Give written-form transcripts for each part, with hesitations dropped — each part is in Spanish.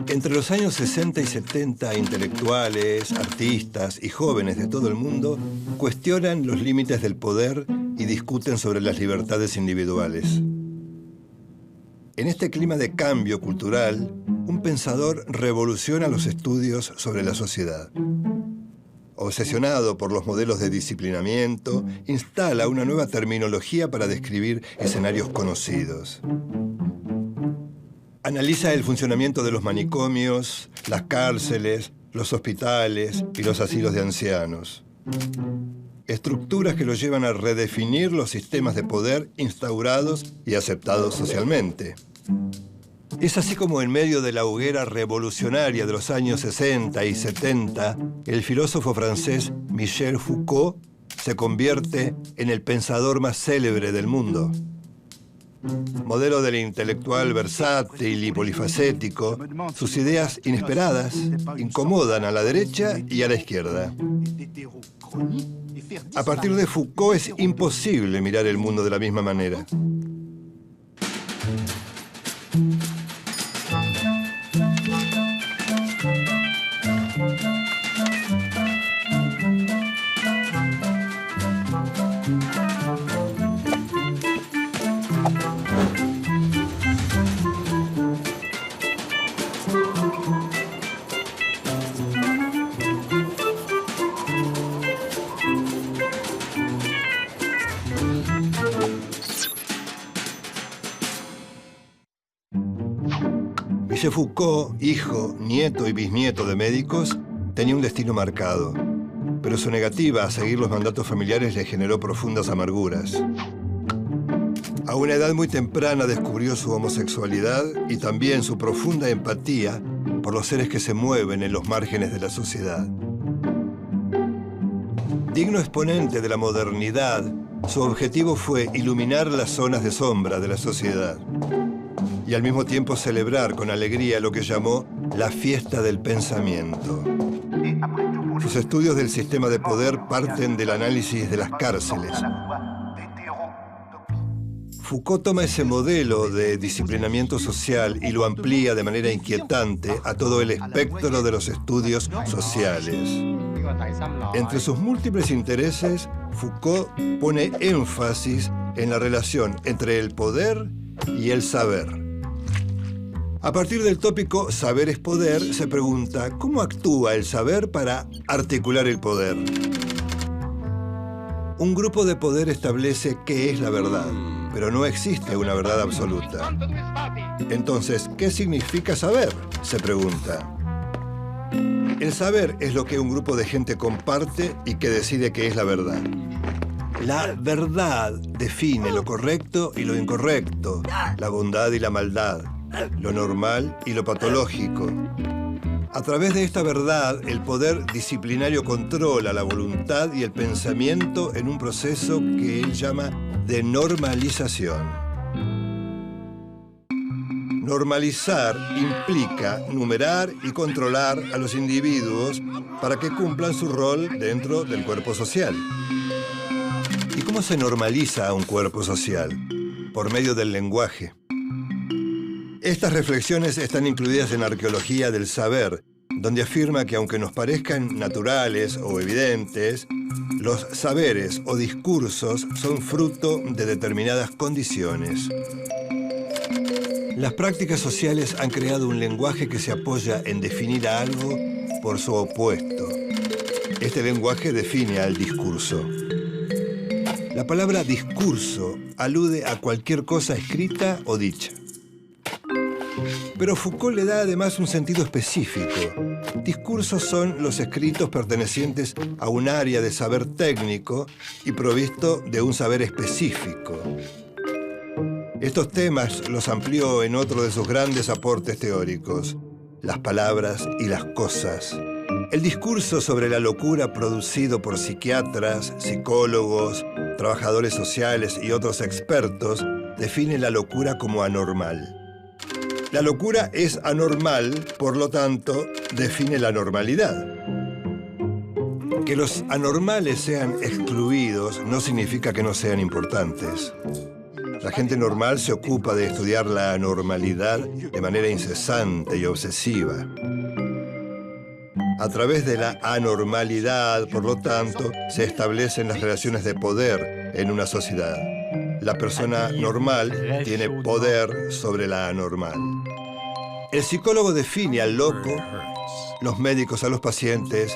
Entre los años 60 y 70, intelectuales, artistas y jóvenes de todo el mundo cuestionan los límites del poder y discuten sobre las libertades individuales. En este clima de cambio cultural, un pensador revoluciona los estudios sobre la sociedad. Obsesionado por los modelos de disciplinamiento, instala una nueva terminología para describir escenarios conocidos. Analiza el funcionamiento de los manicomios, las cárceles, los hospitales y los asilos de ancianos. Estructuras que lo llevan a redefinir los sistemas de poder instaurados y aceptados socialmente. Es así como en medio de la hoguera revolucionaria de los años 60 y 70, el filósofo francés Michel Foucault se convierte en el pensador más célebre del mundo. Modelo del intelectual versátil y polifacético, sus ideas inesperadas incomodan a la derecha y a la izquierda. A partir de Foucault es imposible mirar el mundo de la misma manera. Michel Foucault, hijo, nieto y bisnieto de médicos, tenía un destino marcado, pero su negativa a seguir los mandatos familiares le generó profundas amarguras. A una edad muy temprana descubrió su homosexualidad y también su profunda empatía por los seres que se mueven en los márgenes de la sociedad. Digno exponente de la modernidad, su objetivo fue iluminar las zonas de sombra de la sociedad y al mismo tiempo celebrar con alegría lo que llamó la fiesta del pensamiento. Sus estudios del sistema de poder parten del análisis de las cárceles. Foucault toma ese modelo de disciplinamiento social y lo amplía de manera inquietante a todo el espectro de los estudios sociales. Entre sus múltiples intereses, Foucault pone énfasis en la relación entre el poder y el saber. A partir del tópico saber es poder, se pregunta ¿cómo actúa el saber para articular el poder? Un grupo de poder establece qué es la verdad, pero no existe una verdad absoluta. Entonces, ¿qué significa saber?, se pregunta. El saber es lo que un grupo de gente comparte y que decide qué es la verdad. La verdad define lo correcto y lo incorrecto, la bondad y la maldad, lo normal y lo patológico. A través de esta verdad, el poder disciplinario controla la voluntad y el pensamiento en un proceso que él llama de normalización. Normalizar implica numerar y controlar a los individuos para que cumplan su rol dentro del cuerpo social. ¿Y cómo se normaliza a un cuerpo social? Por medio del lenguaje. Estas reflexiones están incluidas en Arqueología del Saber, donde afirma que aunque nos parezcan naturales o evidentes, los saberes o discursos son fruto de determinadas condiciones. Las prácticas sociales han creado un lenguaje que se apoya en definir a algo por su opuesto. Este lenguaje define al discurso. La palabra discurso alude a cualquier cosa escrita o dicha. Pero Foucault le da además un sentido específico. Discursos son los escritos pertenecientes a un área de saber técnico y provisto de un saber específico. Estos temas los amplió en otro de sus grandes aportes teóricos, las palabras y las cosas. El discurso sobre la locura producido por psiquiatras, psicólogos, trabajadores sociales y otros expertos define la locura como anormal. La locura es anormal, por lo tanto, define la normalidad. Que los anormales sean excluidos no significa que no sean importantes. La gente normal se ocupa de estudiar la anormalidad de manera incesante y obsesiva. A través de la anormalidad, por lo tanto, se establecen las relaciones de poder en una sociedad. La persona normal tiene poder sobre la anormal. El psicólogo define al loco, los médicos a los pacientes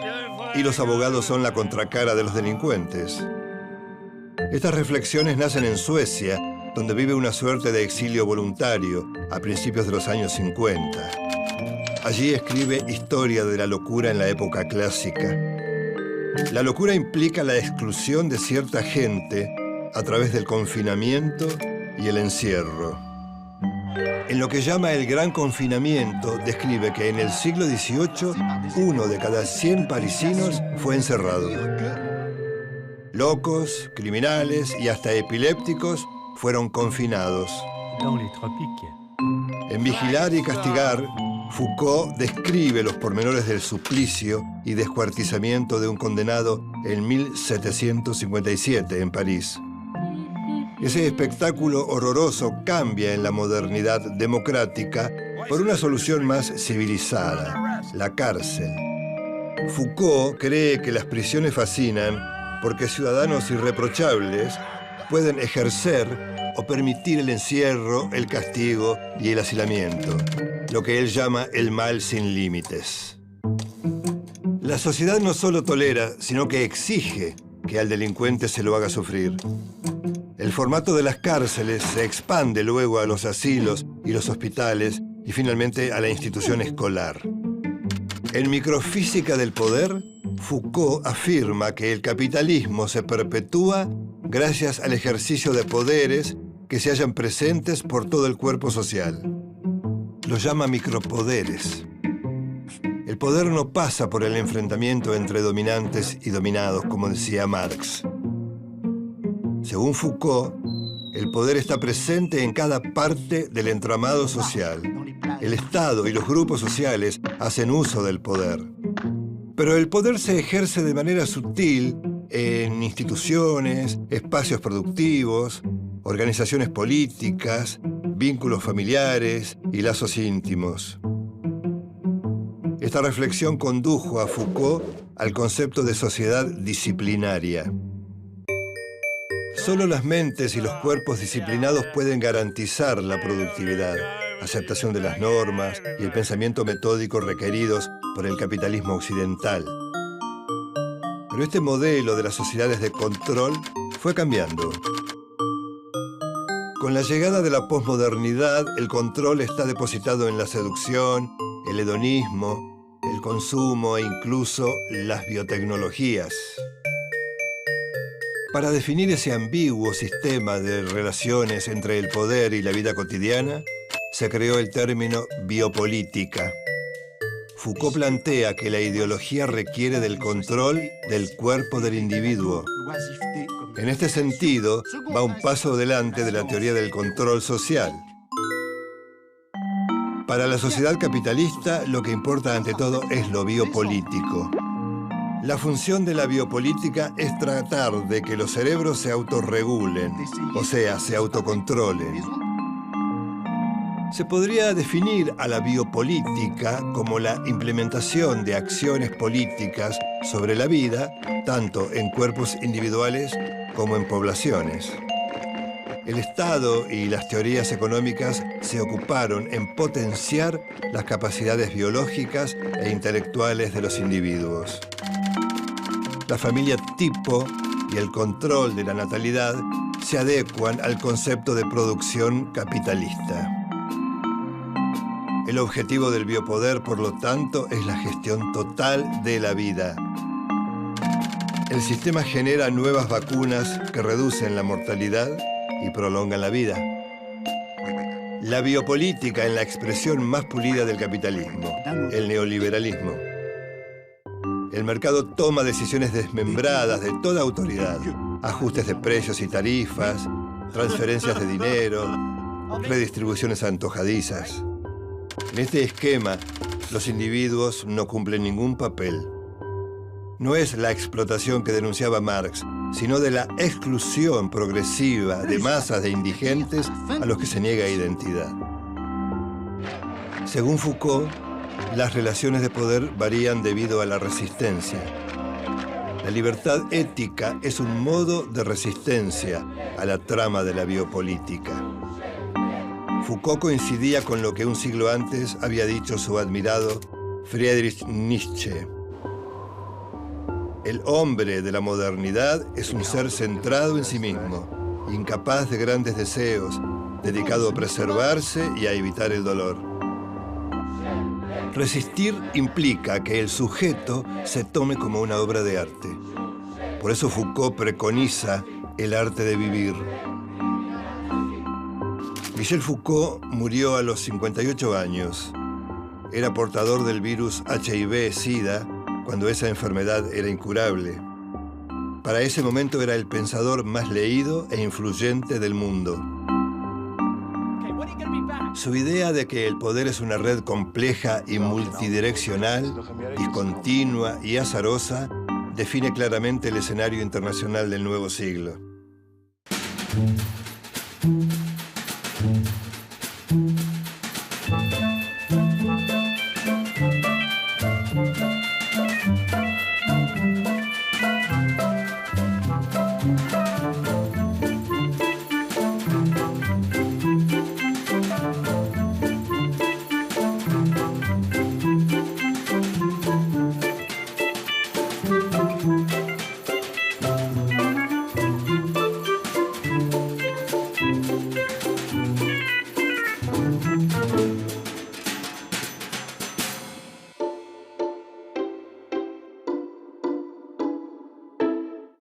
y los abogados son la contracara de los delincuentes. Estas reflexiones nacen en Suecia, donde vive una suerte de exilio voluntario a principios de los años 50. Allí escribe Historia de la locura en la época clásica. La locura implica la exclusión de cierta gente a través del confinamiento y el encierro. En lo que llama el Gran Confinamiento, describe que en el siglo XVIII, 1 de cada 100 parisinos fue encerrado. Locos, criminales y hasta epilépticos fueron confinados. En Vigilar y Castigar, Foucault describe los pormenores del suplicio y descuartizamiento de un condenado en 1757 en París. Ese espectáculo horroroso cambia en la modernidad democrática por una solución más civilizada, la cárcel. Foucault cree que las prisiones fascinan porque ciudadanos irreprochables pueden ejercer o permitir el encierro, el castigo y el hacinamiento, lo que él llama el mal sin límites. La sociedad no solo tolera, sino que exige que al delincuente se lo haga sufrir. El formato de las cárceles se expande luego a los asilos y los hospitales y finalmente a la institución escolar. En Microfísica del Poder, Foucault afirma que el capitalismo se perpetúa gracias al ejercicio de poderes que se hallan presentes por todo el cuerpo social. Los llama micropoderes. El poder no pasa por el enfrentamiento entre dominantes y dominados, como decía Marx. Según Foucault, el poder está presente en cada parte del entramado social. El Estado y los grupos sociales hacen uso del poder. Pero el poder se ejerce de manera sutil en instituciones, espacios productivos, organizaciones políticas, vínculos familiares y lazos íntimos. Esta reflexión condujo a Foucault al concepto de sociedad disciplinaria. Solo las mentes y los cuerpos disciplinados pueden garantizar la productividad, aceptación de las normas y el pensamiento metódico requeridos por el capitalismo occidental. Pero este modelo de las sociedades de control fue cambiando. Con la llegada de la posmodernidad, el control está depositado en la seducción, el hedonismo, el consumo e incluso las biotecnologías. Para definir ese ambiguo sistema de relaciones entre el poder y la vida cotidiana, se creó el término biopolítica. Foucault plantea que la ideología requiere del control del cuerpo del individuo. En este sentido, va un paso adelante de la teoría del control social. Para la sociedad capitalista, lo que importa ante todo es lo biopolítico. La función de la biopolítica es tratar de que los cerebros se autorregulen, o sea, se autocontrolen. Se podría definir a la biopolítica como la implementación de acciones políticas sobre la vida, tanto en cuerpos individuales como en poblaciones. El Estado y las teorías económicas se ocuparon en potenciar las capacidades biológicas e intelectuales de los individuos. La familia tipo y el control de la natalidad se adecuan al concepto de producción capitalista. El objetivo del biopoder, por lo tanto, es la gestión total de la vida. El sistema genera nuevas vacunas que reducen la mortalidad y prolongan la vida. La biopolítica en la expresión más pulida del capitalismo, el neoliberalismo. El mercado toma decisiones desmembradas de toda autoridad, ajustes de precios y tarifas, transferencias de dinero, redistribuciones antojadizas. En este esquema, los individuos no cumplen ningún papel. No es la explotación que denunciaba Marx, sino de la exclusión progresiva de masas de indigentes a los que se niega identidad. Según Foucault, las relaciones de poder varían debido a la resistencia. La libertad ética es un modo de resistencia a la trama de la biopolítica. Foucault coincidía con lo que un siglo antes había dicho su admirado Friedrich Nietzsche. El hombre de la modernidad es un ser centrado en sí mismo, incapaz de grandes deseos, dedicado a preservarse y a evitar el dolor. Resistir implica que el sujeto se tome como una obra de arte. Por eso Foucault preconiza el arte de vivir. Michel Foucault murió a los 58 años. Era portador del virus HIV-Sida cuando esa enfermedad era incurable. Para ese momento era el pensador más leído e influyente del mundo. Su idea de que el poder es una red compleja y multidireccional, discontinua y azarosa, define claramente el escenario internacional del nuevo siglo.